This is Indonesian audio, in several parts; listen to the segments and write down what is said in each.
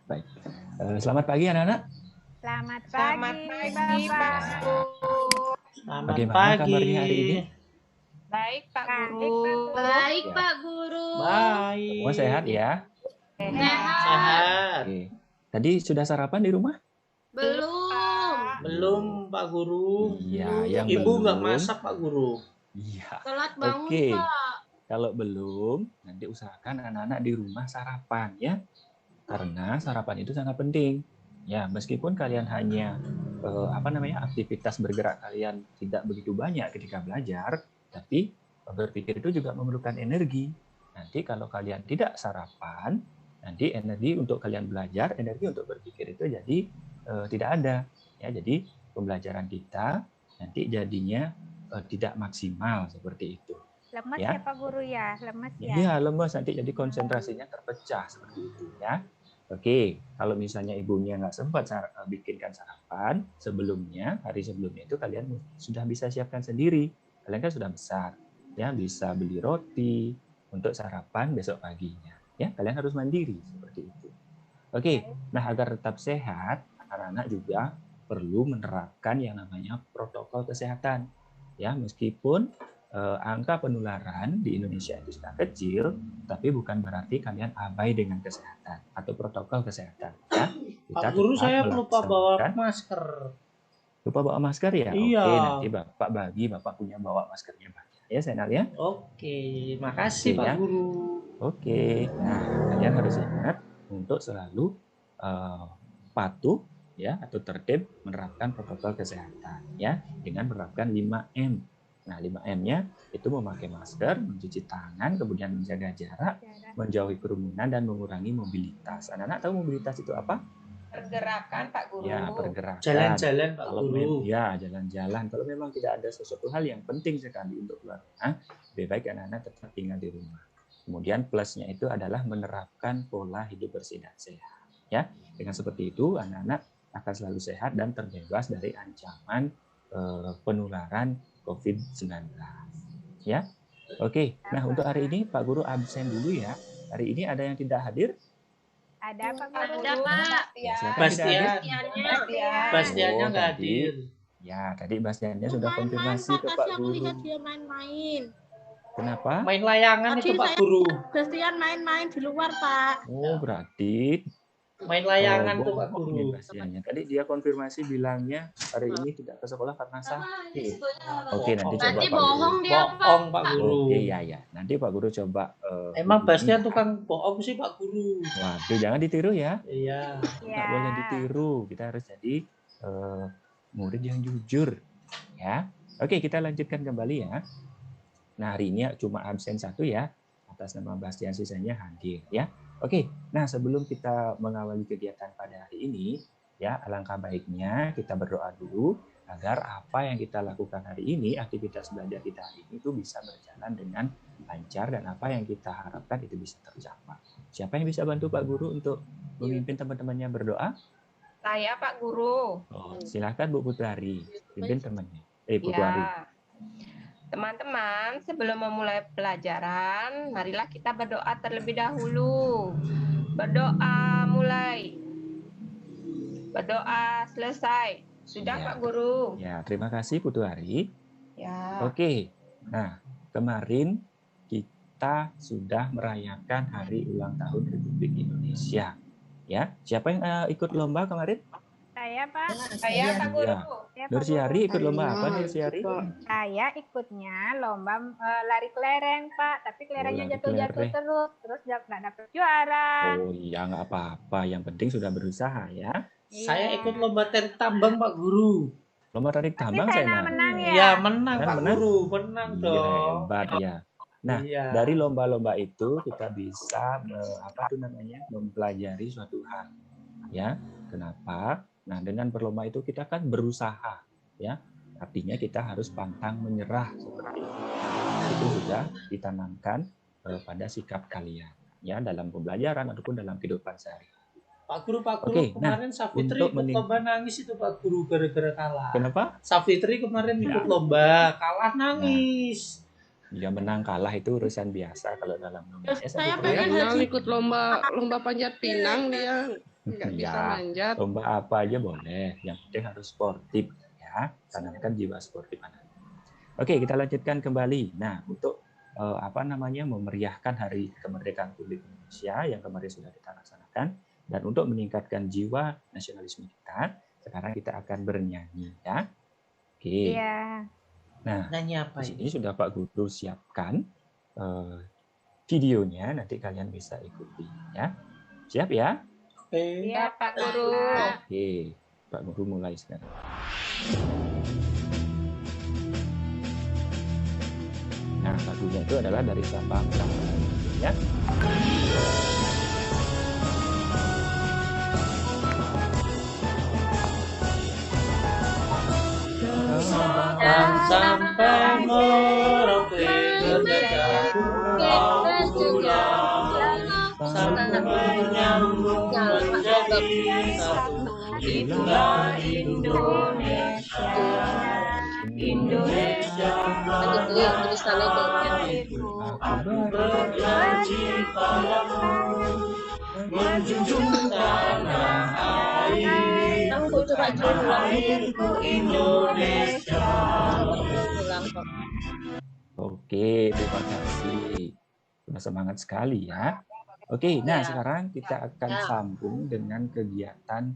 Baik. Selamat pagi anak-anak. Selamat Selamat pagi, pagi, Pak Bapak. Guru. Selamat Bagaimana pagi. kabarnya hari ini? Baik, Pak Baik, Guru. Pak Guru. Baik, Ya. Pak Guru. Baik. Semua sehat ya? Sehat. Sehat. Oke. Tadi sudah sarapan di rumah? Belum. Belum, Pak Guru. Iya, yang Ibu belum. nggak masak, Pak Guru. Iya. Telat bangun, Oke. Pak. Kalau belum, nanti usahakan anak-anak di rumah sarapan ya. Karena sarapan itu sangat penting. Ya, meskipun kalian hanya aktivitas bergerak kalian tidak begitu banyak ketika belajar, tapi berpikir itu juga memerlukan energi. Nanti kalau kalian tidak sarapan, nanti energi untuk kalian belajar, energi untuk berpikir itu jadi tidak ada. Ya, jadi pembelajaran kita nanti jadinya tidak maksimal seperti itu. Lemes Ya. ya Pak Guru ya? Lemes ya? Iya, lemes nanti jadi konsentrasinya terpecah seperti itu ya. Oke, kalau misalnya ibunya nggak sempat bikinkan sarapan sebelumnya, hari sebelumnya itu kalian sudah bisa siapkan sendiri. Kalian kan sudah besar, ya bisa beli roti untuk sarapan besok paginya. Ya, kalian harus mandiri seperti itu. Oke, nah agar tetap sehat, anak-anak juga perlu menerapkan yang namanya protokol kesehatan. Ya, meskipun angka penularan di Indonesia itu sedang kecil, tapi bukan berarti kalian abai dengan kesehatan atau protokol kesehatan. Ya, Pak Guru, saya lupa bawa masker. Lupa bawa masker ya? Iya. Oke, nanti Bapak punya bawa maskernya banyak. Ya, Senal ya? Oke, makasih Oke, Pak ya. Guru. Oke, nah kalian harus ingat untuk selalu patuh ya atau tertib menerapkan protokol kesehatan ya dengan menerapkan 5M. Nah, 5M-nya itu memakai masker, mencuci tangan, kemudian menjaga jarak, menjauhi kerumunan, dan mengurangi mobilitas. Anak-anak tahu mobilitas itu apa? Pergerakan, Pak Guru. Ya, pergerakan. Jalan-jalan, Pak Kalau Guru. ya, jalan-jalan. Kalau memang tidak ada sesuatu hal yang penting sekali untuk keluar rumah, lebih baik anak-anak tetap tinggal di rumah. Kemudian plusnya itu adalah menerapkan pola hidup bersih dan sehat. Ya, dengan seperti itu anak-anak akan selalu sehat dan terbebas dari ancaman penularan COVID-19. Ya, oke. Nah, untuk hari ini Pak Guru absen dulu ya. Hari ini ada yang tidak hadir? Ada Pak Guru? Ada, Pak. Ya, silakan Bastian. tidak hadir? Bastiannya Oh, nggak tadi. hadir. Ya, tadi Bastiannya sudah Main-main, konfirmasi Pak. ke Tadi Pak aku Guru. lihat dia main-main. Kenapa? Main layangan Tadi itu Pak saya- Guru. Bastian main-main di luar, Pak. Oh, berarti Main layangan tuh Pak bohong nih Guru. Bastiannya. Tadi dia konfirmasi bilangnya hari ini tidak ke sekolah karena sakit. Oke, nanti coba Berarti Pak Guru. bohong dia, Pak. Bohong Pak Guru. Oke, ya. Nanti Pak Guru coba. Emang hubungi. Bastian tukang bohong sih Pak Guru. Waduh, jangan ditiru ya. Iya. Nggak boleh ditiru. Kita harus jadi murid yang jujur. Ya. Oke, kita lanjutkan kembali ya. Nah, hari ini cuma absen 1 ya. Atas nama Bastian, sisanya hadir ya. Oke, nah sebelum kita mengawali kegiatan pada hari ini, ya alangkah baiknya kita berdoa dulu agar apa yang kita lakukan hari ini, aktivitas belajar kita hari ini itu bisa berjalan dengan lancar dan apa yang kita harapkan itu bisa tercapai. Siapa yang bisa bantu Pak Guru untuk memimpin teman-temannya berdoa? Saya, Pak Guru. Oh, silakan Bu Putari, pimpin temannya. Putari. Ya. Teman-teman, sebelum memulai pelajaran, marilah kita berdoa terlebih dahulu. Berdoa mulai. Berdoa selesai. Sudah, Ya. Pak Guru? Ya, terima kasih Putari. Ya. Oke, nah kemarin kita sudah merayakan Hari Ulang Tahun Republik Indonesia. Ya, siapa yang ikut lomba kemarin? Saya Pak. Saya, Pak Guru. Ya. Ya, Pak Nursiari Guru. ikut lomba apa Nursiari? Saya ikutnya lomba lari kelereng Pak, tapi kelerengnya lari jatuh-jatuh kelereng. terus nggak dapet juara. Oh iya, nggak apa-apa. Yang penting sudah berusaha ya. Saya Iya. ikut lomba tarik tambang Pak Guru. Lomba tarik Tapi tambang saya saya menang ya. Iya, menang Pak Menang? Guru. Menang Iya, dong. hebat ya. Nah, Iya. dari lomba-lomba itu kita bisa mempelajari suatu hal. Ya, kenapa? Nah, dengan berlomba itu kita kan berusaha, ya. Artinya kita harus pantang menyerah seperti itu. Itu sudah ditanamkan pada sikap kalian, ya, dalam pembelajaran ataupun dalam kehidupan sehari. Pak Guru, Oke, nah, kemarin Safitri untuk ikut lomba nangis itu Pak Guru gara-gara kalah. Kenapa? Safitri kemarin Ya. ikut lomba, kalah nangis. Ya, menang kalah itu urusan biasa kalau dalam lomba. Terus saya pengen ya. haji. ikut lomba panjat pinang dia. Nggak bisa Ya, manjat. lomba apa aja boleh, yang penting harus sportif ya, tanamkan jiwa sportif anak. Oke, kita lanjutkan kembali. Nah, untuk memeriahkan Hari Kemerdekaan Republik Indonesia yang kemarin sudah kita laksanakan, dan untuk meningkatkan jiwa nasionalisme kita, sekarang kita akan bernyanyi ya. Oke. Iya. Nah, Nyanyi apa di ini? sini sudah Pak Guru siapkan videonya, nanti kalian bisa ikuti ya. Siap ya? Oke. Ya, Pak Guru. Oke, Pak Guru mulai sekarang. Nah, lagunya itu adalah dari Sabang sampai Merauke ya. Sabang sampai Merauke bergajah pulau pulau sampai menyambung menjadi satu. Itulah Indonesia. Indonesia aku berjanji padamu menjunjung tanah air, tanah airku Indonesia. Oke, terima kasih. Sudah semangat sekali ya. Oke, nah sekarang kita akan sambung dengan kegiatan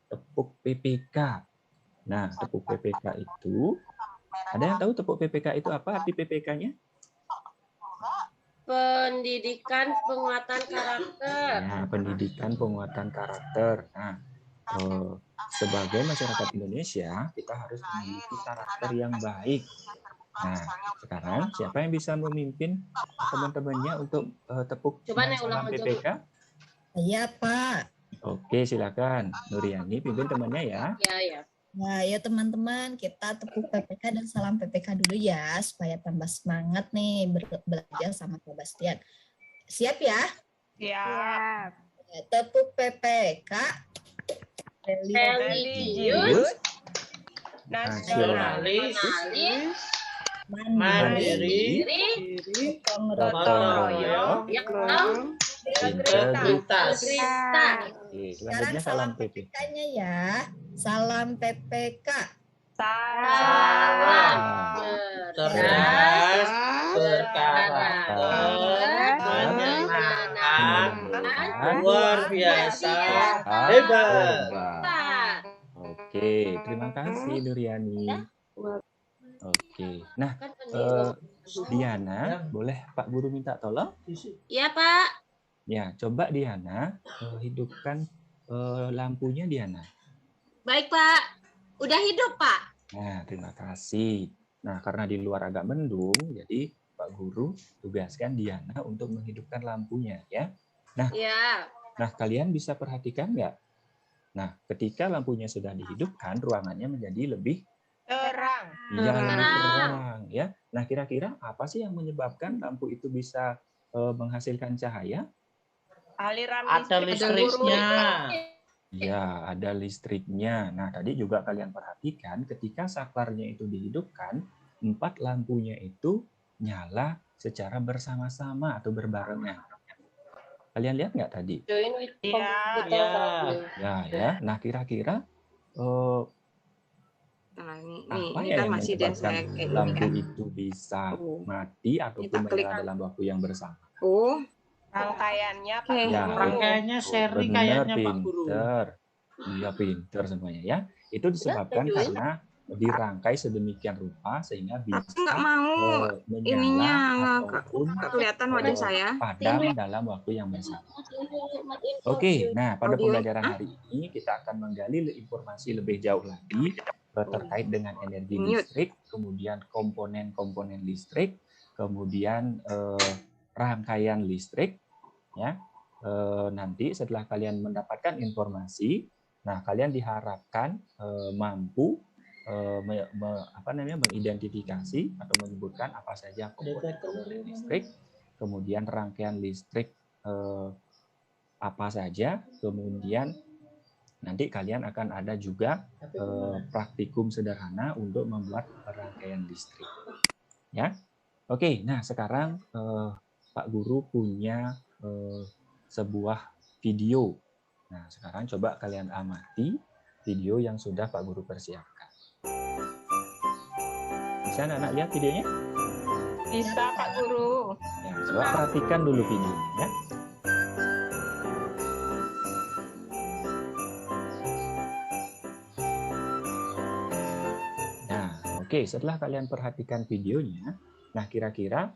tepuk PPK. Nah, tepuk PPK itu, ada yang tahu tepuk PPK itu apa arti PPK-nya? Pendidikan penguatan karakter. Nah, pendidikan penguatan karakter. Nah, sebagai masyarakat Indonesia, kita harus memiliki karakter yang baik. Nah, sekarang siapa yang bisa memimpin teman-temannya untuk tepuk salam PPK? Iya, Pak. Oke, silakan. Nuriani pimpin temannya ya. Ya. Nah, ya teman-teman, kita tepuk PPK dan salam PPK dulu ya, supaya tambah semangat nih belajar sama Pak Bastian. Siap ya? Siap. Ya, tepuk PPK. Religius, Nasionalis. Mandiri, gotong Gotong royong, royong, integritas. Oke, Sekarang selanjutnya salam salam PPK. PPK-nya ya. Salam PPK. Salam. Cerdas, berkarakter, menyenangkan, luar biasa, hebat. Oke, terima kasih Nuriani. Oke, nah Diana, boleh Pak Guru minta tolong? Iya, Pak. Ya, coba Diana hidupkan lampunya Diana. Baik, Pak. Udah hidup, Pak. Nah, terima kasih. Nah, karena di luar agak mendung, jadi Pak Guru tugaskan Diana untuk menghidupkan lampunya ya. Iya. Nah, kalian bisa perhatikan nggak? Nah, ketika lampunya sudah dihidupkan, ruangannya menjadi lebih Terang. lebih terang ya. Nah, kira-kira apa sih yang menyebabkan lampu itu bisa menghasilkan cahaya? Aliran Ada listriknya. Ya, ada listriknya. Nah, tadi juga kalian perhatikan ketika saklarnya itu dihidupkan, 4 lampunya itu nyala secara bersama-sama atau berbarengan. Kalian lihat nggak tadi? Ya. Nah, kira-kira apa ini ya kan yang masih menyebabkan kayak gini lampu kan. itu bisa mati ataupun klik. menyala dalam waktu yang bersama? Rangkaiannya Pak Ya, Guru. Rangkaiannya seri benar, kayaknya Pak Guru. pinter. Iya, pinter semuanya ya. Itu disebabkan karena dirangkai sedemikian rupa sehingga bisa menyala ataupun kelihatan wajah saya. padam dalam waktu yang bersama. Oke, nah pada pembelajaran hari ini kita akan menggali informasi lebih jauh lagi terkait dengan energi listrik, kemudian komponen-komponen listrik, kemudian rangkaian listrik, ya. Nanti setelah kalian mendapatkan informasi, nah kalian diharapkan mampu mengidentifikasi atau menyebutkan apa saja komponen listrik, kemudian rangkaian listrik apa saja, kemudian nanti kalian akan ada juga praktikum sederhana untuk membuat rangkaian listrik. Ya, oke. Nah sekarang Pak Guru punya sebuah video Nah, sekarang coba kalian amati video yang sudah Pak Guru persiapkan. Bisa anak-anak lihat videonya? Bisa Pak Guru. Ya, coba perhatikan dulu videonya. Nah, oke, setelah kalian perhatikan videonya, nah kira-kira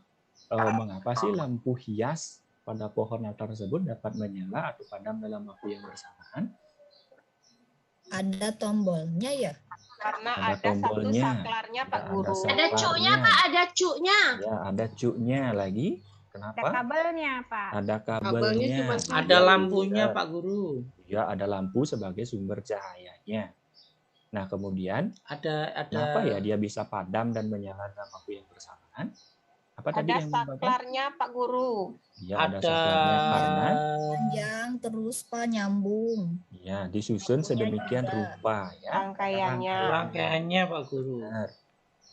mengapa sih lampu hias pada pohon Natal tersebut dapat menyala atau padam dalam waktu yang bersamaan? Ada tombolnya ya? Karena Ada ada satu tombolnya. saklarnya Pak Ya, Guru. ada Ada cuknya, Pak. Ada cuknya. Ya, ada cuknya lagi. Ada Kenapa? kabelnya, Pak. Ada Kabelnya kabelnya. cuma Ada lampunya Pak Guru. Ya, ada lampu sebagai sumber cahayanya. Nah, kemudian Ada kenapa ya dia bisa padam dan menyala dalam waktu yang bersamaan? Apa tadi Ada yang Bapak? saklarnya Pak Guru. Ya, ada ada saklarnya karena Panjang terus Pak, nyambung. ya disusun sedemikian rupa ya. Rangkaiannya. rangkaiannya Pak Guru. Benar.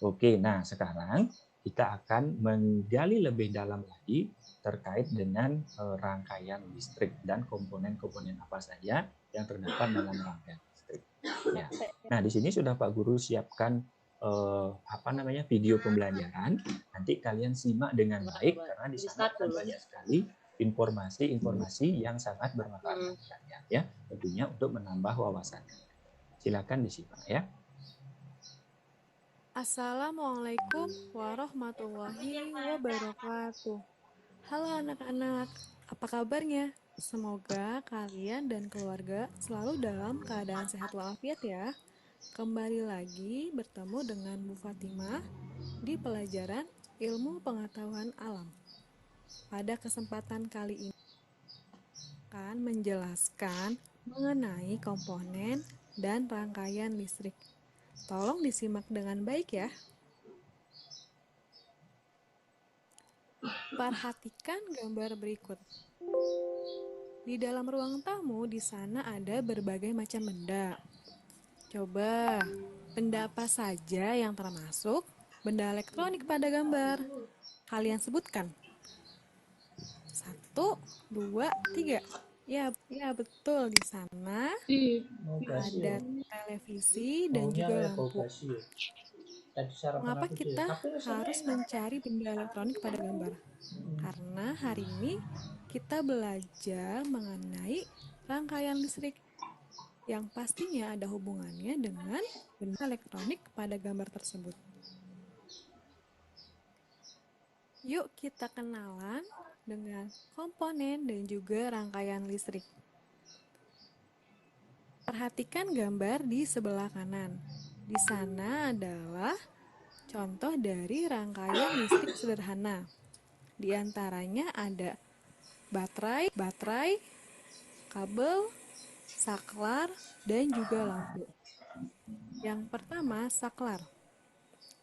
Oke, nah sekarang kita akan menggali lebih dalam lagi terkait dengan rangkaian listrik dan komponen-komponen apa saja yang terdapat dalam rangkaian listrik. Ya. Nah, di sini sudah Pak Guru siapkan video pembelajaran. Nanti kalian simak dengan baik karena di sana ada banyak sekali informasi-informasi yang sangat bermanfaat bagi kalian ya, tentunya untuk menambah wawasan. Silakan disimak ya. Assalamualaikum warahmatullahi wabarakatuh. Halo anak-anak, apa kabarnya? Semoga kalian dan keluarga selalu dalam keadaan sehat walafiat ya. Kembali lagi bertemu dengan Bu Fatimah di pelajaran Ilmu Pengetahuan Alam. Pada kesempatan kali ini akan menjelaskan mengenai komponen dan rangkaian listrik. Tolong disimak dengan baik ya. Perhatikan gambar berikut. Di dalam ruang tamu di sana ada berbagai macam benda. Coba, benda apa saja yang termasuk benda elektronik pada gambar? Kalian sebutkan. 1, 2, 3. Ya betul, di sana ada televisi dan juga lampu. Mengapa kita harus mencari benda elektronik pada gambar? Karena hari ini kita belajar mengenai rangkaian listrik yang pastinya ada hubungannya dengan benda elektronik pada gambar tersebut. Yuk kita kenalan dengan komponen dan juga rangkaian listrik. Perhatikan gambar di sebelah kanan. Di sana adalah contoh dari rangkaian listrik sederhana. Di antaranya ada baterai, kabel, saklar, dan juga lampu. Yang pertama, saklar.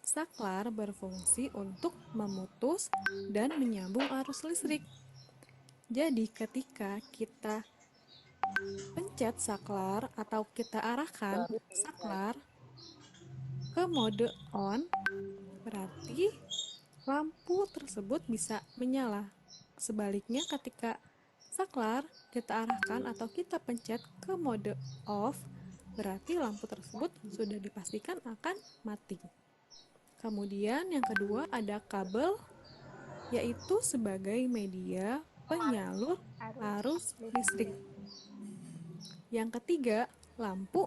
Saklar berfungsi untuk memutus dan menyambung arus listrik. Jadi ketika kita pencet saklar atau kita arahkan saklar ke mode on, berarti lampu tersebut bisa menyala. Sebaliknya ketika saklar kita arahkan atau kita pencet ke mode off, berarti lampu tersebut sudah dipastikan akan mati. Kemudian yang kedua ada kabel, yaitu sebagai media penyalur arus listrik. Yang ketiga, lampu,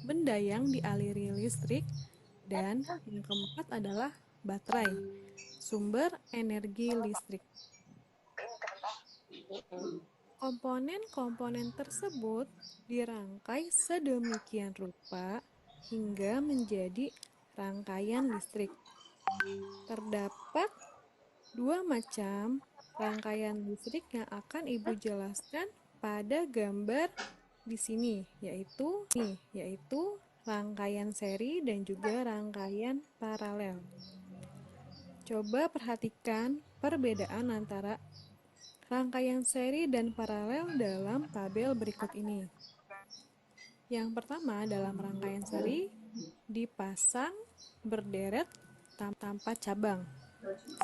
benda yang dialiri listrik. Dan yang keempat adalah baterai, sumber energi listrik. Komponen-komponen tersebut dirangkai sedemikian rupa hingga menjadi rangkaian listrik. Terdapat 2 macam rangkaian listrik yang akan Ibu jelaskan pada gambar di sini, yaitu rangkaian seri dan juga rangkaian paralel. Coba perhatikan perbedaan antara rangkaian seri dan paralel dalam tabel berikut ini. Yang pertama, dalam rangkaian seri dipasang berderet tanpa cabang.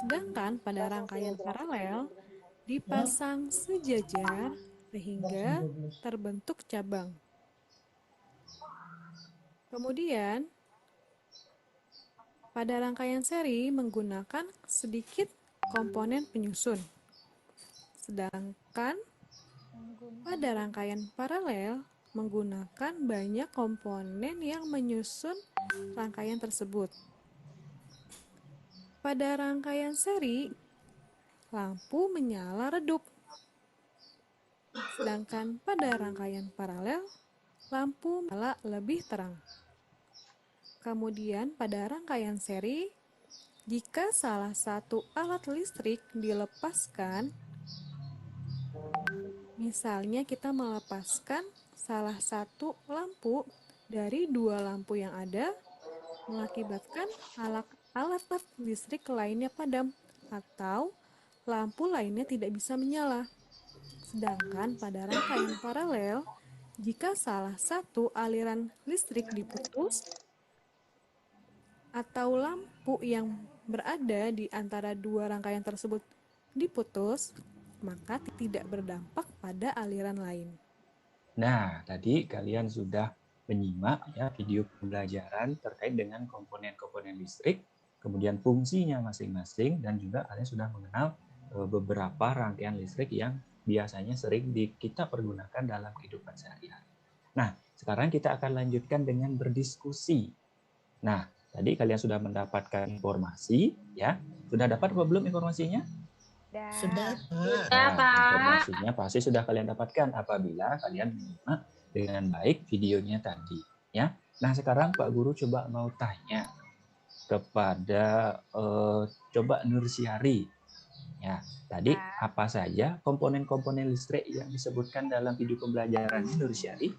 Sedangkan pada rangkaian paralel dipasang sejajar sehingga terbentuk cabang. Kemudian, pada rangkaian seri menggunakan sedikit komponen penyusun. Sedangkan pada rangkaian paralel menggunakan banyak komponen yang menyusun rangkaian tersebut. Pada rangkaian seri, lampu menyala redup. Sedangkan pada rangkaian paralel, lampu menyala lebih terang. Kemudian pada rangkaian seri, jika salah satu alat listrik dilepaskan, misalnya kita melepaskan salah satu lampu dari dua lampu yang ada, mengakibatkan alat listrik lainnya padam atau lampu lainnya tidak bisa menyala. Sedangkan pada rangkaian paralel, jika salah satu aliran listrik diputus atau lampu yang berada di antara dua rangkaian tersebut diputus, maka tidak berdampak pada aliran lain. Nah, tadi kalian sudah menyimak ya video pembelajaran terkait dengan komponen-komponen listrik, kemudian fungsinya masing-masing, dan juga kalian sudah mengenal beberapa rangkaian listrik yang biasanya sering kita pergunakan dalam kehidupan sehari-hari. Nah, sekarang kita akan lanjutkan dengan berdiskusi. Nah, tadi kalian sudah mendapatkan informasi, ya. Sudah dapat apa belum informasinya? Sudah, Pak. Nah, informasinya pasti sudah kalian dapatkan apabila kalian menyimak dengan baik videonya tadi, ya. Nah, sekarang Pak Guru coba mau tanya kepada coba Nursiari. Ya, tadi apa saja komponen-komponen listrik yang disebutkan dalam video pembelajaran Nursiari?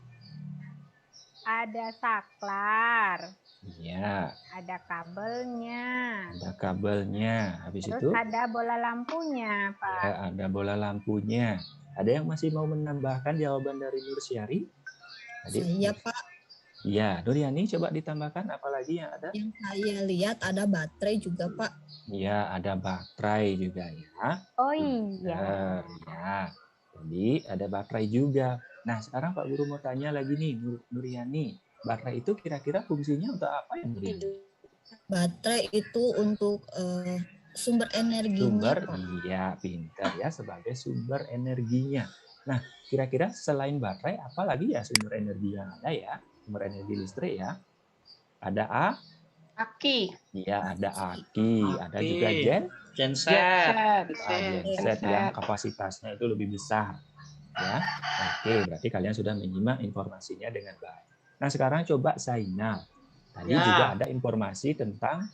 Ada saklar, Iya, ada kabelnya, ada kabelnya. Habis terus itu ada bola lampunya, Pak. ya, ada bola lampunya. Ada yang masih mau menambahkan jawaban dari Nursiari? Saya, Pak, Iya, Nuryani coba ditambahkan apalagi yang ada? yang saya lihat ada baterai juga, Pak. Iya, ada baterai juga ya. Oh iya. Benar, ya. Jadi ada baterai juga. Nah, sekarang Pak Guru mau tanya lagi nih, Nuryani. Baterai itu kira-kira fungsinya untuk apa ya, Nuryani? Baterai itu untuk sumber energinya, Sumber, Pak. iya, pintar ya, sebagai sumber energinya. Nah, kira-kira selain baterai, apa lagi ya sumber energi yang ada ya? Sumber energi listrik ya. Ada Aki. iya, ada aki, ada juga genset. genset yang kapasitasnya itu lebih besar. Ya, oke, berarti kalian sudah menyimak informasinya dengan baik. Nah, sekarang coba Zainal. Tadi Ya. juga ada informasi tentang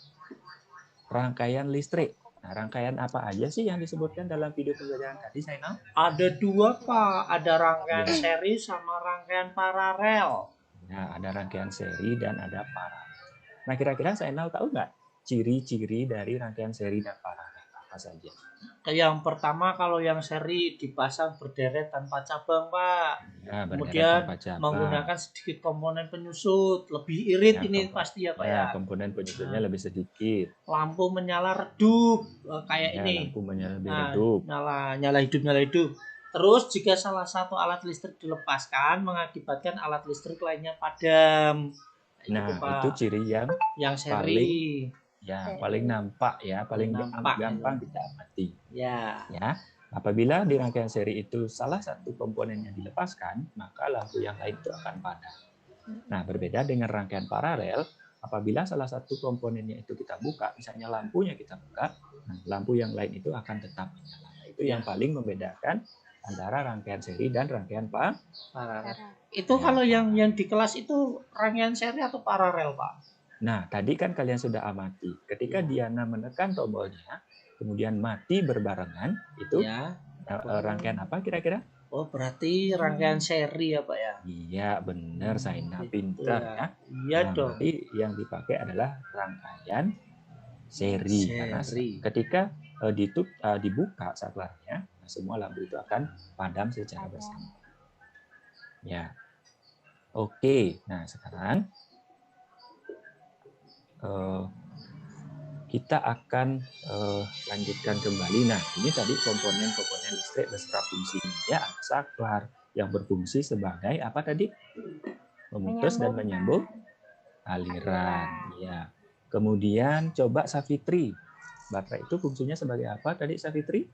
rangkaian listrik. Nah, rangkaian apa aja sih yang disebutkan dalam video pembelajaran tadi, Zainal? Ada dua, Pak. Ada rangkaian seri sama rangkaian paralel. Nah, ada rangkaian seri dan ada paralel. Nah, kira-kira Zainal tahu nggak ciri-ciri dari rangkaian seri dan paralel apa saja? Yang pertama, kalau yang seri dipasang berderet tanpa cabang, Pak. Ya, Kemudian tanpa cabang. menggunakan sedikit komponen penyusut. Lebih irit Ya, ini pasti ya, Pak ya. komponen penyusunnya lebih sedikit. Lampu menyala redup kayak Ya, ini. lampu menyala lebih Nah, redup. nyala hidup. Terus jika salah satu alat listrik dilepaskan mengakibatkan alat listrik lainnya padam. Nah, Pak. itu ciri yang seri. paling nampak ya, paling Nampak. gampang kita amati. Ya. Ya, apabila di rangkaian seri itu salah satu komponennya dilepaskan, maka lampu yang lain itu akan padam. Nah, berbeda dengan rangkaian paralel, apabila salah satu komponennya itu kita buka, misalnya lampunya kita buka, nah, lampu yang lain itu akan tetap menyala. Nah, itu yang paling membedakan antara rangkaian seri dan rangkaian Paralel. Itu kalau yang di kelas itu rangkaian seri atau paralel, Pak? Nah, tadi kan kalian sudah amati. Ketika Diana menekan tombolnya, kemudian mati berbarengan, itu Ya. rangkaian apa kira-kira? Oh, berarti rangkaian seri ya, Pak ya? Iya, benar, Zainal. Gitu Pintar ya. Iya Nah, dong. berarti yang dipakai adalah rangkaian seri. Karena ketika dibuka saklarnya, nah, semua lampu itu akan padam secara bersama. Ya. Oke, nah sekarang kita akan lanjutkan kembali. Nah, ini tadi komponen-komponen listrik beserta fungsinya ya, ada saklar yang berfungsi sebagai apa tadi? Memutus dan menyambung aliran. Ya. Kemudian coba Savitri, baterai itu fungsinya sebagai apa tadi Savitri?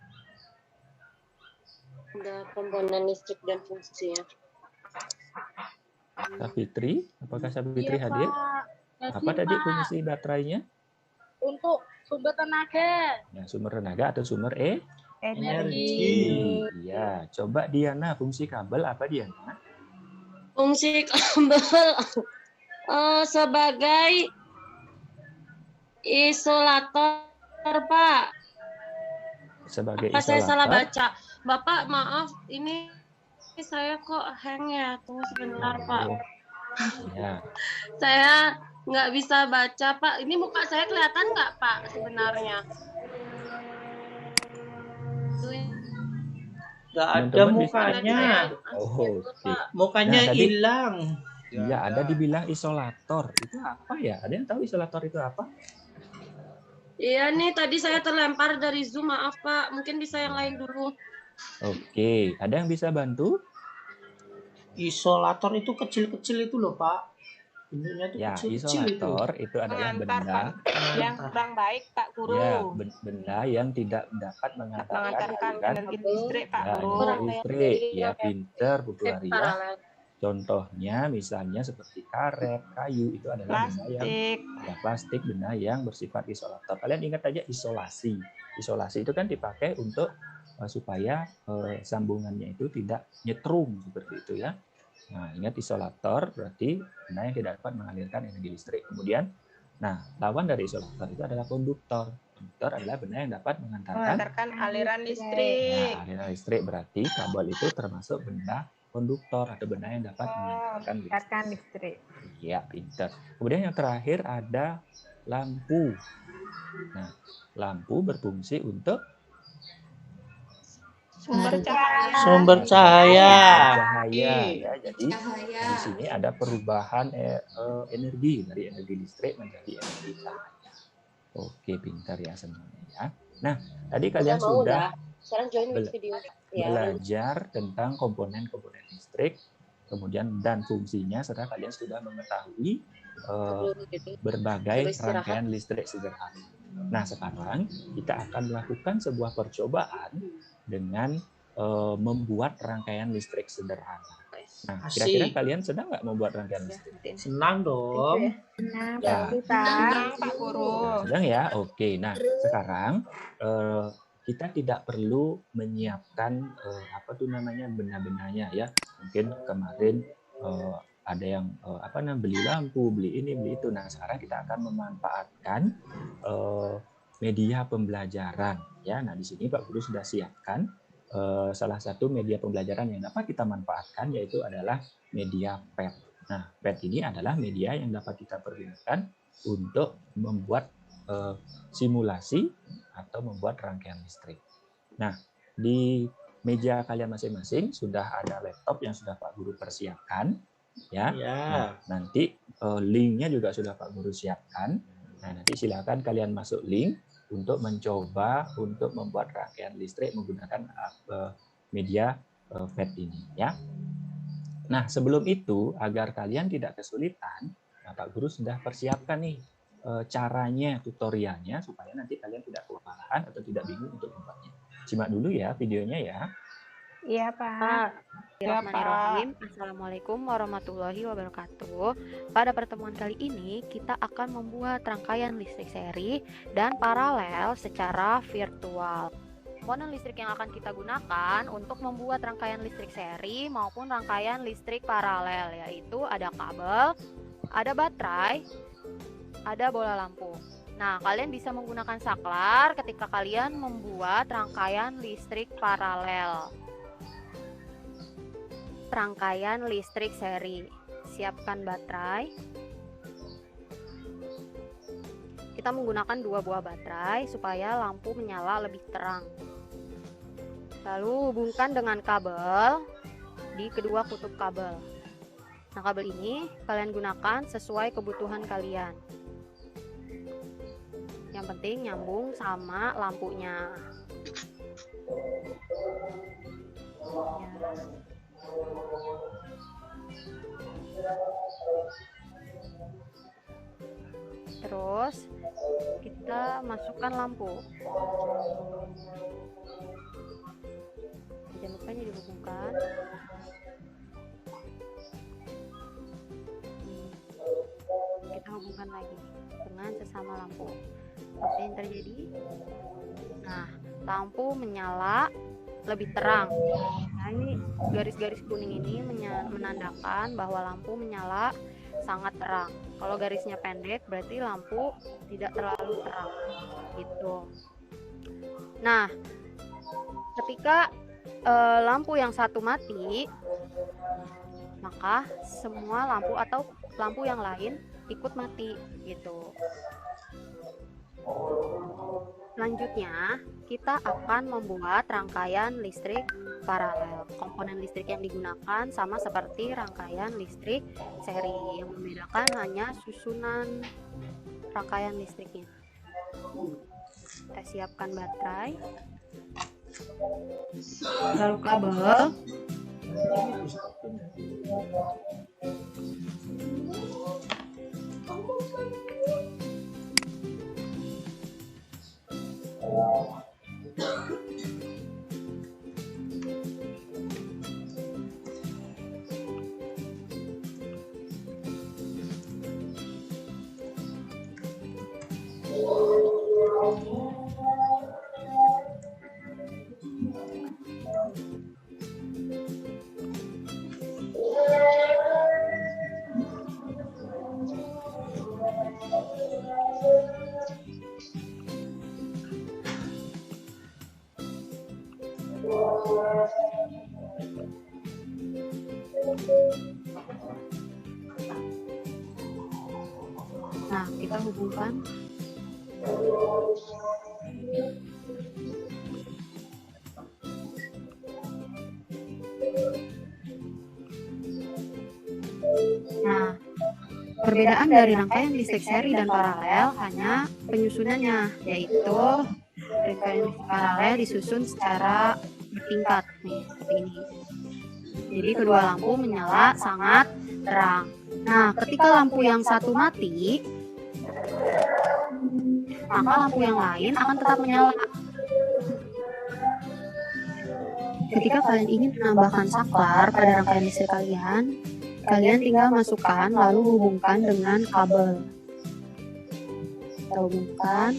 Ada komponen listrik dan fungsinya. Savitri, apakah Savitri Iya, hadir? Pak. Apa tadi fungsi baterainya? Untuk sumber tenaga, Ya, sumber tenaga atau sumber energi. Iya, coba Diana, fungsi kabel apa Diana? Fungsi kabel sebagai isolator, Pak. Sebagai Apa saya salah isolator. baca? Bapak, maaf, ini saya kok hang ya. Tunggu sebentar, Pak. Ya, Saya nggak bisa baca, Pak. Ini muka saya kelihatan nggak, Pak, sebenarnya? Nggak ada Teman-teman bisa- mukanya. Oh, oke. Mukanya Nah, tadi- hilang. Iya, ada dibilang isolator. Itu apa ya? Ada yang tahu isolator itu apa? Iya nih, tadi saya terlempar dari Zoom, maaf, Pak. Mungkin bisa yang lain dulu. Oke, ada yang bisa bantu? Isolator itu kecil-kecil itu loh, Pak. Bentuknya itu Ya, kecil-kecil itu. isolator itu adalah Pengantar, benda Yang kurang baik, Pak Guru. ya, benda yang tidak dapat mengantarkan Mengantarkan aliran energi listrik, Pak ya, Guru. energi listrik. Ya, pinter Bu Claria. Paralel. Contohnya misalnya seperti karet, kayu itu adalah benda yang Plastik. ya, plastik, benda yang bersifat isolator. Kalian ingat aja isolasi. Isolasi itu kan dipakai untuk supaya sambungannya itu tidak nyetrum seperti itu ya. Nah, ingat isolator berarti benda yang tidak dapat mengalirkan energi listrik. Kemudian, nah lawan dari isolator itu adalah konduktor. Konduktor adalah benda yang dapat mengantarkan Mengantarkan aliran listrik. nah, aliran listrik. Berarti kabel itu termasuk benda konduktor atau benda yang dapat mengantarkan listrik. Mengantarkan listrik. Ya, pintar. Kemudian yang terakhir ada lampu. Nah, lampu berfungsi untuk Sumber Menaruh cahaya. Sumber cahaya. cahaya. Ya, jadi di sini ada perubahan energi dari energi listrik menjadi energi cahaya. Oke, pintar ya semuanya ya. Nah, tadi kalian Udah mau sudah Sekarang join Bel- video. Ya. belajar tentang komponen-komponen listrik, kemudian dan fungsinya, serta kalian sudah mengetahui berbagai Istirahat. rangkaian listrik sederhana. Nah, sekarang kita akan melakukan sebuah percobaan dengan membuat rangkaian listrik sederhana. Nah, kira-kira Asik. kalian sedang nggak membuat rangkaian listrik? Senang dong. Nah, Ya. berarti Pak. Tenang, Pak Guru. Sedang ya? Oke. Nah, sekarang kita tidak perlu menyiapkan apa tuh namanya benda-bendanya ya. Mungkin kemarin ada yang beli lampu, beli ini, beli itu. Nah, sekarang kita akan memanfaatkan media pembelajaran ya. Nah, di sini Pak Guru sudah siapkan salah satu media pembelajaran yang dapat kita manfaatkan, yaitu adalah media PET. Nah, PET ini adalah media yang dapat kita pergunakan untuk membuat simulasi atau membuat rangkaian listrik. Nah, di meja kalian masing-masing sudah ada laptop yang sudah Pak Guru persiapkan, ya. Ya. Nah, nanti linknya juga sudah Pak Guru siapkan. Nah, nanti silakan kalian masuk link untuk mencoba untuk membuat rangkaian listrik menggunakan media PET ini, ya. Nah, sebelum itu agar kalian tidak kesulitan, Pak Guru sudah persiapkan nih caranya, tutorialnya supaya nanti kalian tidak kewalahan atau tidak bingung untuk membuatnya. Simak dulu ya videonya ya. Iya Pak. Bismillahirrahmanirrahim. Assalamualaikum warahmatullahi wabarakatuh. Pada pertemuan kali ini kita akan membuat rangkaian listrik seri dan paralel secara virtual. Komponen listrik yang akan kita gunakan untuk membuat rangkaian listrik seri maupun rangkaian listrik paralel, yaitu ada kabel, ada baterai, ada bola lampu. Nah, kalian bisa menggunakan saklar ketika kalian membuat rangkaian listrik paralel. Rangkaian listrik seri. Siapkan baterai. Kita menggunakan 2 buah baterai supaya lampu menyala lebih terang. Lalu hubungkan dengan kabel di kedua kutub kabel. Nah, kabel ini kalian gunakan sesuai kebutuhan kalian. Yang Yang penting nyambung sama lampunya. Terus kita masukkan lampu. Jangan lupa ini dihubungkan. Kita hubungkan lagi dengan sesama lampu. Apa yang terjadi? Nah, lampu menyala lebih terang. Nah, ini garis-garis kuning ini menandakan bahwa lampu menyala sangat terang. Kalau garisnya pendek berarti lampu tidak terlalu terang gitu. Nah, ketika lampu yang satu mati, maka semua lampu atau lampu yang lain ikut mati gitu. Selanjutnya, kita akan membuat rangkaian listrik paralel. Komponen listrik yang digunakan sama seperti rangkaian listrik seri. Yang membedakan hanya susunan rangkaian listriknya. Kita siapkan baterai, lalu kabel. Nah, kita hubungkan. Nah, perbedaan dari rangkaian listrik seri dan paralel hanya penyusunannya, yaitu rangkaian listrik paralel disusun secara bertingkat nih, seperti ini. Jadi kedua lampu menyala sangat terang. Nah, ketika lampu yang satu mati, maka lampu yang lain akan tetap menyala. Ketika kalian ingin menambahkan saklar pada rangkaian listrik kalian, kalian tinggal masukkan lalu hubungkan dengan kabel. Kita hubungkan.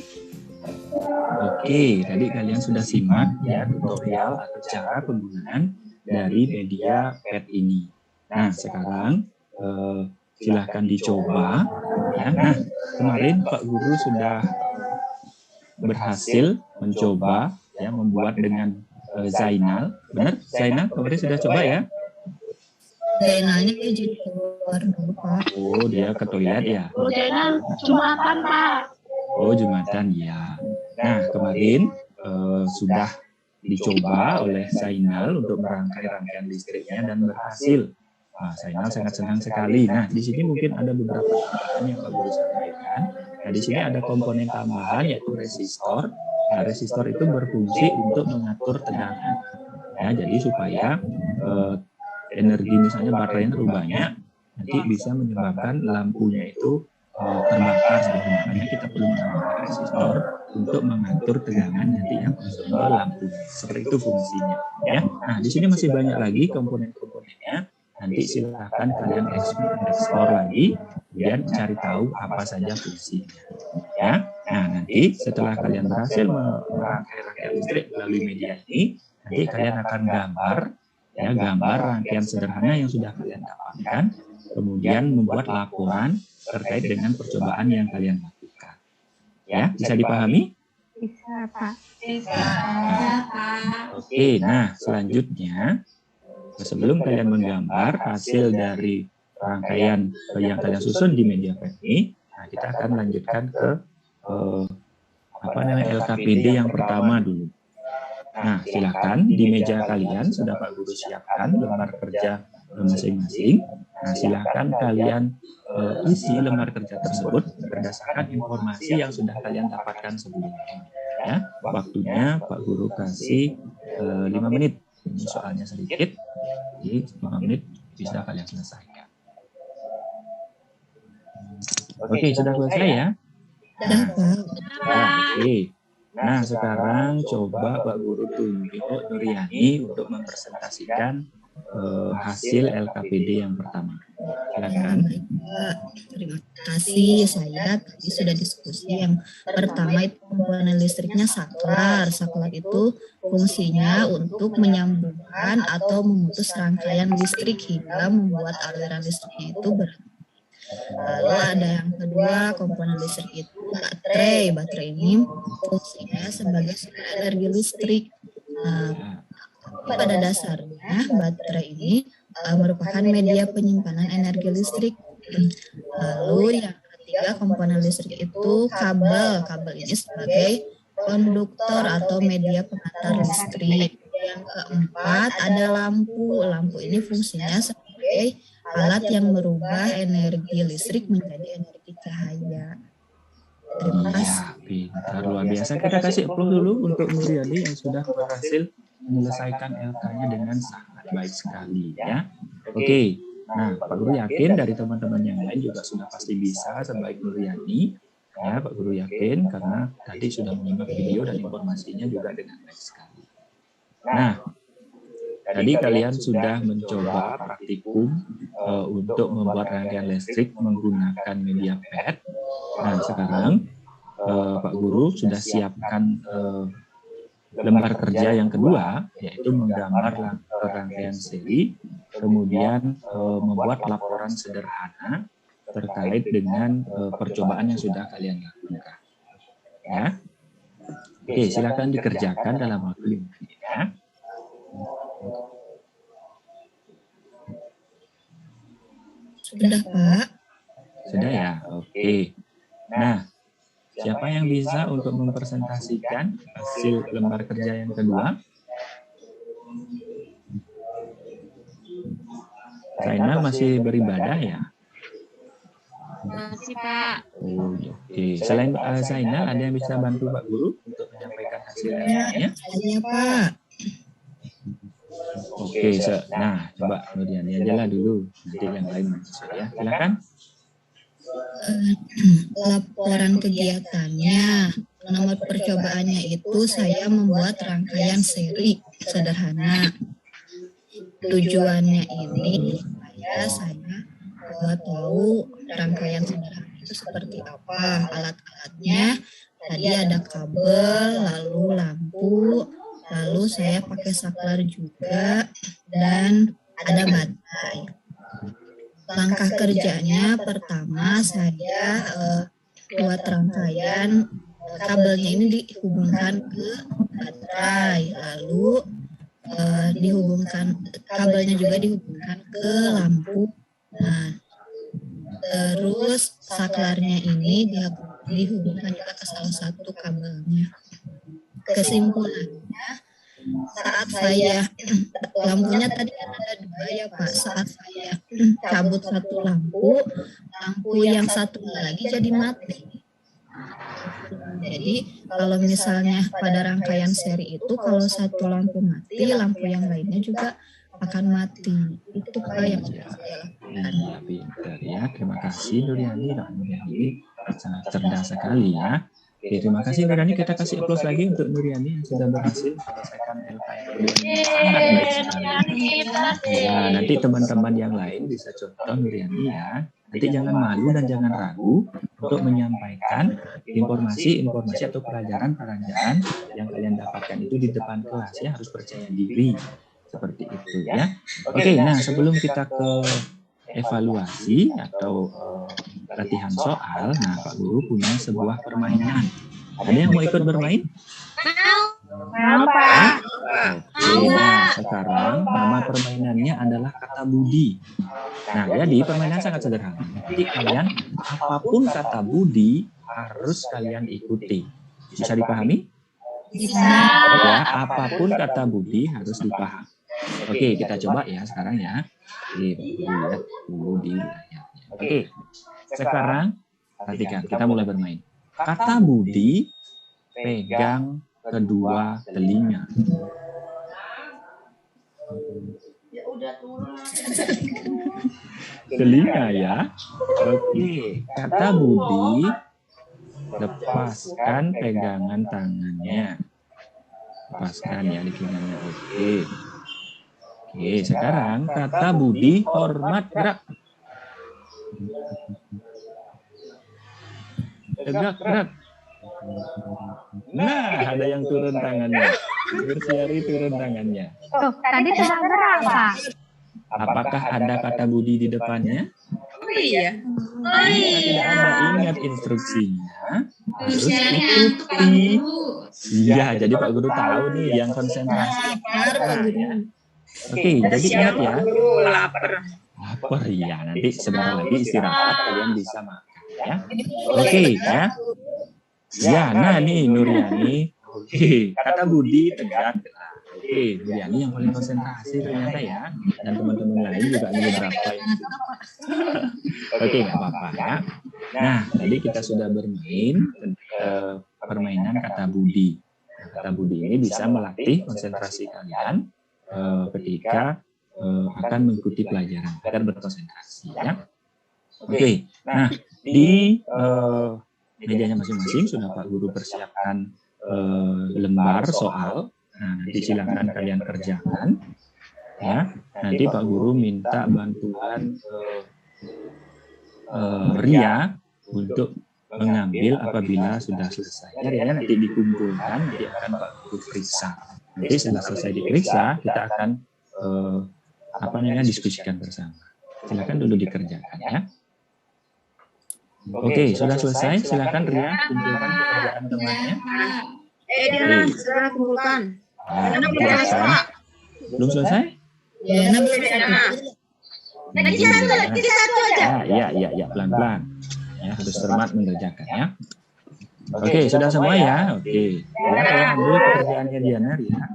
Oke, tadi kalian sudah simak ya tutorial atau cara penggunaan dari media PET ini. Nah, sekarang silahkan dicoba. Ya. Nah, kemarin Pak Guru sudah berhasil mencoba ya membuat dengan Zainal. Benar? Zainal kemarin sudah coba ya? Zainalnya dia jadi keluar dulu, Pak. Oh, dia ke toilet ya? Oh, Zainal Jumatan, Pak. Oh, Jumatan ya. Nah, kemarin sudah dicoba oleh Zainal untuk merangkai rangkaian listriknya dan berhasil. Nah, Zainal sangat senang sekali. Nah, di sini mungkin ada beberapa tambahan yang Pak Guru sampaikan. Nah, di sini ada komponen tambahan yaitu resistor. Nah, resistor itu berfungsi untuk mengatur tegangan. Ya, jadi supaya energi misalnya baterai terlalu banyak, nanti bisa menyebabkan lampunya itu terbakar. Makanya kita perlu menambahkan resistor untuk mengatur tegangan nanti yang masuk ke lampu. Seperti itu fungsinya. Ya. Nah, di sini masih banyak lagi komponen-komponennya. Nanti silahkan kalian explore lagi, kemudian cari tahu apa saja fungsinya. Ya, nah nanti setelah kalian berhasil merangkai rangkaian listrik melalui media ini, nanti kalian akan gambar rangkaian sederhana yang sudah kalian dapatkan, kemudian membuat laporan terkait dengan percobaan yang kalian lakukan. Ya, bisa dipahami? Bisa, Pak. Oke, nah selanjutnya sebelum kalian menggambar hasil dari rangkaian yang kalian susun di media PET ini, nah kita akan lanjutkan ke LKPD yang pertama dulu. Nah, silakan di meja kalian sudah Pak Guru siapkan lembar kerja masing-masing. Nah, silakan kalian isi lembar kerja tersebut berdasarkan informasi yang sudah kalian dapatkan sebelumnya. Ya, waktunya Pak Guru kasih 5 menit. Ini soalnya sedikit, jadi 5 menit bisa kalian selesaikan. Oke, sudah selesai ya? Oke. Nah, sekarang coba Pak Guru tunjuk Nuriani untuk mempresentasikan hasil LKPD yang pertama. Silakan. Terima kasih. Saya tadi sudah diskusi yang pertama itu komponen listriknya saklar. Saklar itu fungsinya untuk menyambungkan atau memutus rangkaian listrik hingga membuat aliran listriknya itu berhenti. Lalu ada yang kedua, komponen listrik itu baterai. Baterai ini fungsinya sebagai sumber energi listrik. Pada dasarnya baterai ini merupakan media penyimpanan energi listrik. Lalu yang ketiga, komponen listrik itu kabel. Kabel ini sebagai konduktor atau media pengantar listrik. Yang keempat ada lampu. Lampu ini fungsinya sebagai alat yang merubah energi listrik menjadi energi cahaya. Terima kasih. Pintar, luar biasa. Kita kasih applause dulu untuk Nuriani yang sudah berhasil menyelesaikan LK-nya dengan sangat baik sekali ya. Oke. Nah, Pak Guru yakin dari teman-teman yang lain juga sudah pasti bisa sebaik Nuriani. Ya, Pak Guru yakin karena tadi sudah menyimak video dan informasinya juga dengan baik sekali. Nah, tadi kalian sudah mencoba praktikum untuk membuat rangkaian listrik menggunakan media PET. Nah, sekarang Pak Guru sudah siapkan lembar kerja yang kedua, yaitu menggambar rangkaian seri, kemudian membuat laporan sederhana terkait dengan percobaan yang sudah kalian lakukan. Ya. Oke, silakan dikerjakan dalam waktu 5 menit ya. Sudah, Pak. Sudah ya? Oke. Nah, siapa yang bisa untuk mempresentasikan hasil lembar kerja yang kedua? Zainal masih beribadah ya? Masih, Pak. Oh, oke. Selain Zainal, ada yang bisa bantu Pak Guru untuk menyampaikan hasil LK-nya? Iya, Pak. Oke, nah coba kemudian aja lah dulu. Nanti yang lain masuk ya. Silakan. Laporan kegiatannya, nomor percobaannya itu saya membuat rangkaian seri sederhana. Tujuannya ini supaya saya tahu rangkaian sederhana itu seperti apa. Alat-alatnya tadi ada kabel, lalu lampu, lalu saya pakai saklar juga, dan ada baterai. Langkah kerjanya pertama saya buat rangkaian kabelnya ini dihubungkan ke baterai, lalu kabelnya juga dihubungkan ke lampu. Nah, terus saklarnya ini dihubungkan juga ke salah satu kabelnya. Kesimpulannya, saat saya lampunya tadi kan ada 2 ya Pak. Saat saya cabut satu lampu yang satu lagi jadi mati. Jadi kalau misalnya pada rangkaian seri itu kalau satu lampu mati, lampu yang lainnya juga akan mati. Itu Pak yang sudah saya lakukan. Pintar ya. Terima kasih Nuriani. Nuriani sangat cerdas sekali ya. Oke, terima kasih Nuriani. Kita kasih applause lagi untuk Nuriani yang sudah berhasil menyelesaikan LK yang kedua ini sangat baik sekali. Ya, nanti teman-teman yang lain bisa contoh Nuriani ya. Nanti jangan malu dan jangan ragu untuk menyampaikan informasi atau pelajaran yang kalian dapatkan itu di depan kelas ya. Harus percaya diri seperti itu ya. Oke, nah sebelum kita ke evaluasi atau latihan soal, nah Pak Guru punya sebuah permainan. Ada yang mau ikut bermain? Mau, Pak. Oke, nah sekarang nama permainannya adalah kata budi. Nah, jadi permainan sangat sederhana. Jadi kalian apapun kata budi harus kalian ikuti. Bisa dipahami? Bisa. Ya, apapun kata budi harus dipahami. Oke, kita coba ya sekarang ya. Oke, lihat dulu di layarnya. Oke, sekarang perhatikan, kita mulai bermain. Kata Budi pegang kedua telinga. Telinga ya. Oke, kata Budi lepaskan pegangan tangannya. Lepaskan ya di tangannya. Oke. Oke, sekarang kata Budi hormat gerak. Tegak gerak. Nah, ada yang turun tangannya. Bersiari turun tangannya. Tuh, tadi sudah gerak, Pak. Apakah ada kata Budi di depannya? Iya. Tidak ada. Ingat instruksinya. Harus ikuti. Iya, jadi Pak Guru tahu nih yang konsentrasi. Ya. Oke, jadi ingat ya. Lapar. Lapar ya, nanti sebentar lagi istirahat kalian bisa makan ya. Oke ya. Ya, nah nih Nuryani. Oke, kata Budi tegak. Oke, Nuryani yang paling konsentrasi ternyata ya. Dan teman-teman lain juga ada beberapa yang Oke, nggak apa-apa ya. Nah, tadi kita sudah bermain permainan kata Budi. Kata Budi ini bisa melatih konsentrasi kalian ketika akan mengikuti pelajaran agar berkonsentrasi ya. Oke, nah di mejanya masing-masing sudah Pak Guru persiapkan lembar soal. Nah, nanti silakan kalian kerjakan ya. Nanti Pak Guru minta bantuan Ria untuk mengambil apabila sudah selesai. Ya, Ria nanti dikumpulkan, nanti akan Pak Guru periksa. Nanti setelah selesai diperiksa, kita akan diskusikan bersama. Silakan dulu dikerjakan ya. Oke, sudah selesai. Silakan Ria kumpulkan pekerjaan temannya. Sudah kumpulkan. Nah, kumpulkan. Belum selesai? Ya, Lagi satu aja. Ya, pelan-pelan. Ya, harus cermat mengerjakan ya. Oke, sudah semua ya. Oke. Ya, tolong ambil pekerjaannya Diana, Ria.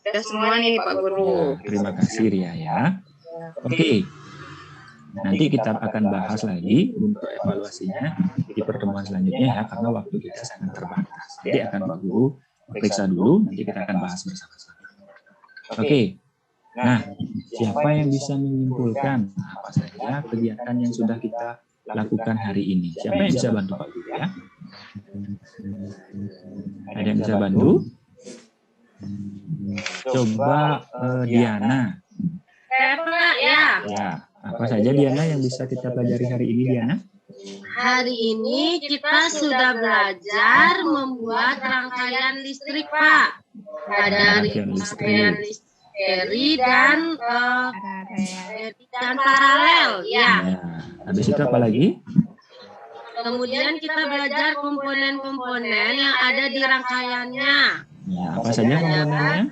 Sudah semua nih Pak Guru. Ya, terima kasih Ria ya. Oke. Nanti kita akan bahas lagi untuk evaluasinya di pertemuan selanjutnya ya, karena waktu kita sangat terbatas. Jadi akan Pak Guru periksa dulu, nanti kita akan bahas bersama-sama. Oke. Nah, siapa yang bisa menyimpulkan apa saja kegiatan yang sudah kita lakukan hari ini? Siapa yang bisa bantu Pak Guru ya? Ada yang bisa bantu? Coba Diana. Ya, apa saja Diana yang bisa kita pelajari hari ini Diana? Hari ini kita sudah belajar membuat rangkaian listrik, Pak. Ada rangkaian listrik dan paralel, ya. Habis itu apa lagi? Kemudian kita belajar komponen-komponen yang ada di rangkaiannya. Ya, apa saja komponennya?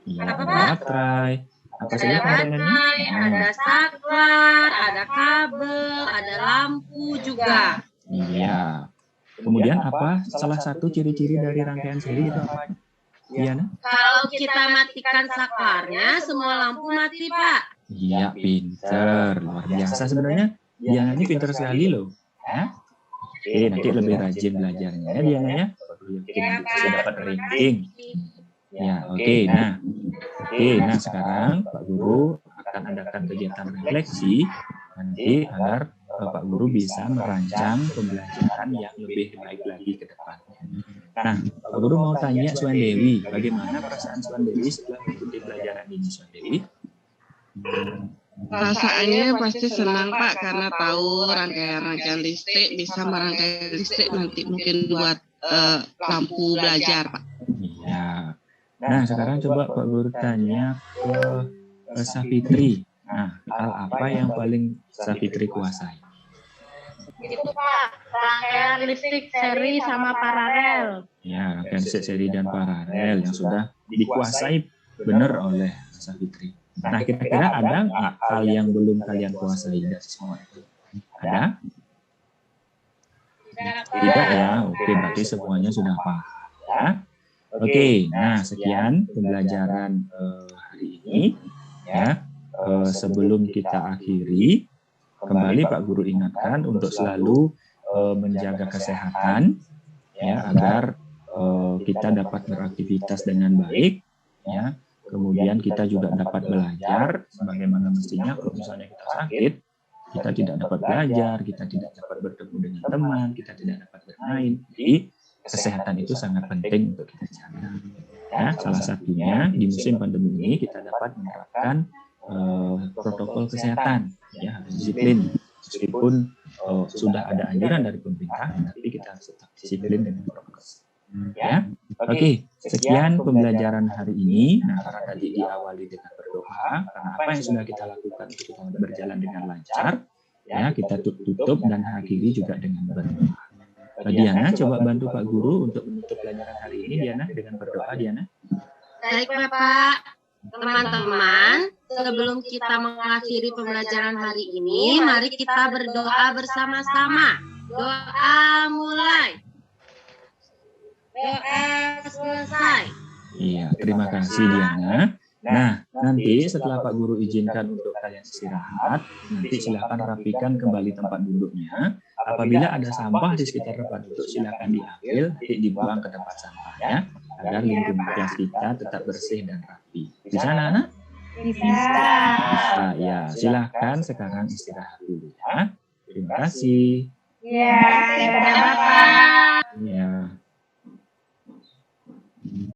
Ya, baterai. Apa saja komponennya? Ada saklar, ada kabel, ada lampu juga. Iya. Kemudian apa salah satu ciri-ciri dari rangkaian sendiri itu apa? Diana? Kalau kita matikan saklarnya, semua lampu mati, Pak. Iya, pinter. Luar biasa sebenarnya. Diana ini pinter sekali loh. Ya? Oke, nanti lebih rajin belajarnya ya Diana ya. Yakin nanti bisa dapat ranking. Ya, oke. Nah, sekarang Pak Guru akan adakan kegiatan refleksi nanti agar Pak Guru bisa merancang pembelajaran yang lebih baik lagi ke depan. Nah, Pak Guru mau tanya Swan Dewi, bagaimana perasaan Swan Dewi setelah mengikuti pelajaran ini, Swan Dewi? Perasaannya pasti senang Pak, karena tahu rangkaian-rangkaian listrik bisa merangkai listrik nanti mungkin buat lampu belajar Pak. Iya. Nah, sekarang coba Pak Guru tanya ke Safitri. Nah, hal apa yang paling Safitri kuasai? Itu Pak, rangkaian listrik seri sama paralel. Ya, rangkaian seri dan paralel yang sudah dikuasai benar oleh Safitri. Nah, kira-kira ada nggak hal yang belum kalian kuasai dari semua itu? Ada? Tidak ya? Oke, berarti semuanya sudah paham. Ya? Oke, nah sekian pembelajaran hari hari ini, ya. Sebelum kita akhiri, kembali Pak Guru ingatkan untuk selalu menjaga kesehatan, ya, agar kita dapat beraktivitas dengan baik, ya. Kemudian kita juga dapat belajar sebagaimana mestinya. Kalau misalnya kita sakit, kita tidak dapat belajar, kita tidak dapat bertemu dengan teman, kita tidak dapat bermain. Jadi kesehatan itu sangat penting untuk kita jaga. Ya, salah satunya di musim pandemi ini kita dapat menerapkan protokol kesehatan, ya, harus disiplin. Meskipun sudah ada anjuran dari pemerintah, tapi kita harus tetap disiplin dengan protokol. Ya, oke. Sekian pembelajaran hari ini. Nah, karena tadi diawali dengan berdoa, karena apa yang sudah kita lakukan itu kita berjalan dengan lancar, ya, kita tutup dan akhiri juga dengan berdoa. Diana, coba bantu Pak Guru untuk menutup pelajaran hari ini, Diana, dengan berdoa, Diana. Baik Bapak. Teman-teman, sebelum kita mengakhiri pembelajaran hari ini, mari kita berdoa bersama-sama. Doa mulai. Doa selesai. Iya, terima kasih Diana. Nah, nanti setelah Pak Guru izinkan untuk kalian istirahat, nanti silakan rapikan kembali tempat duduknya. Apabila ada sampah di sekitar tempat duduk, silakan diambil, nanti dibuang ke tempat sampah, ya, agar lingkungan kelas kita tetap bersih dan rapi. Bisa, Anak-anak? Bisa. Ya, silakan sekarang istirahat dulu, ya. Terima kasih. Ya, Bapak.